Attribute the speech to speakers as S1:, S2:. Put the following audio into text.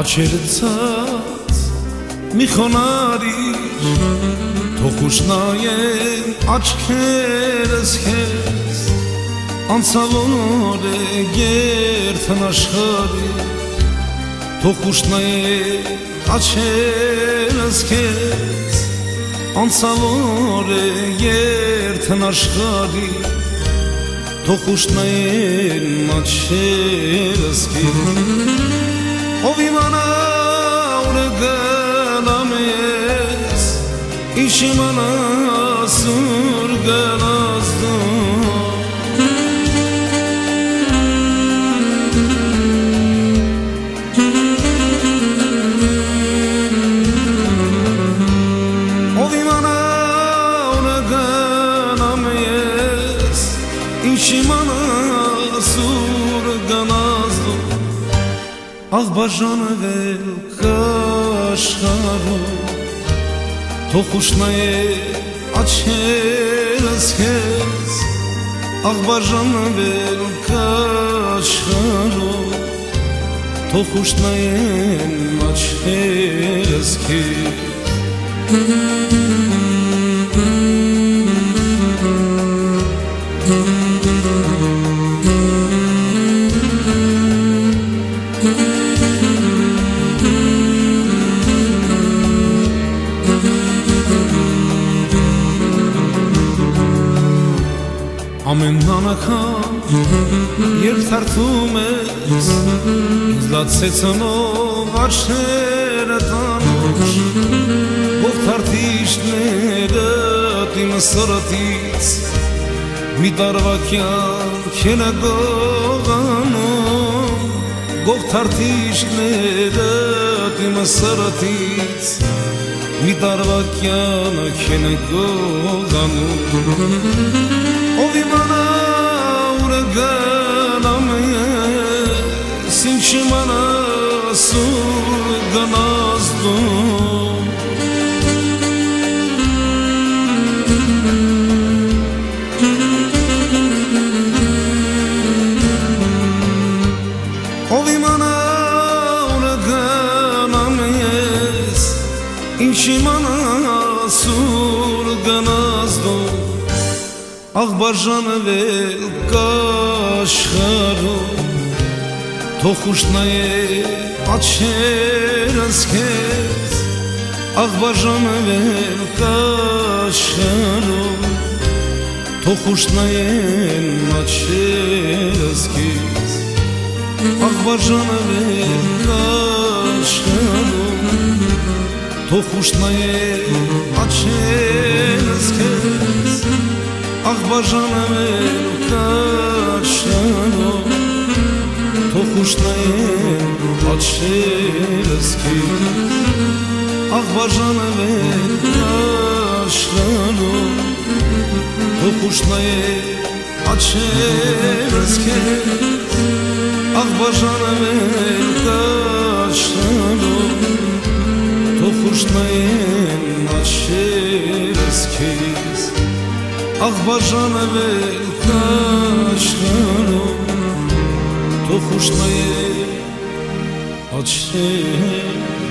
S1: Աչերը ցած մի խոնարհիր թող ուշ նայեն աչքերս քեզ անցավ օր է երթն աշխարհի թող ուշ նայեն աչքերս քեզ անցավ օր է երթն աշխարհի թող ուշ նայեն աչքերս քեզ Ով իմանա ուր գնամ ես, ինչ իմանա սուր գնաս դու Ով իմանա ուր գնամ ես, ինչ իմանա սուր գնաս դու Աղբաժանվել կաշխարում թող ուշ նայեն աչքերս քեզ Աղբաժանվել կաշխարում թող ուշ նայեն աչքերս քեզ Ամեն անգամ երբ թարթում ես ինձ լացեցնով աչքերը տանուշ Ողթարթիշներդ իմ սրտից մի տարվա կյանք են գողանում Ողթարթիշներդ իմ սրտից մի տարվա կյանք են գողանում Ով իմանա ուր գնամ ես, ինչ իմանա սուր գնաս դու Ով իմանա ուր գնամ ես, ինչ իմանա սուր գնաս դու Աղբաժանվել կաշխարում թող ուշ նայեն աչքերս քեզ Աղբաժանվել կաշխարում թող ուշ նայեն աչքերս քեզ Աղբաժանվել կաշխարում թող ուշ նայեն աչքերս քեզ Աղբաժանվել կաշխարում թող ուշ նայեն աչքերս քեզ Աղբաժանվել կաշխարում թող ուշ նայեն աչքերս քեզ Աղբաժանվել կաշխարում թող ուշ նայեն աչքերս քեզ Աղբաժանվել կաշխարում թող ուշ նայեն աչքերս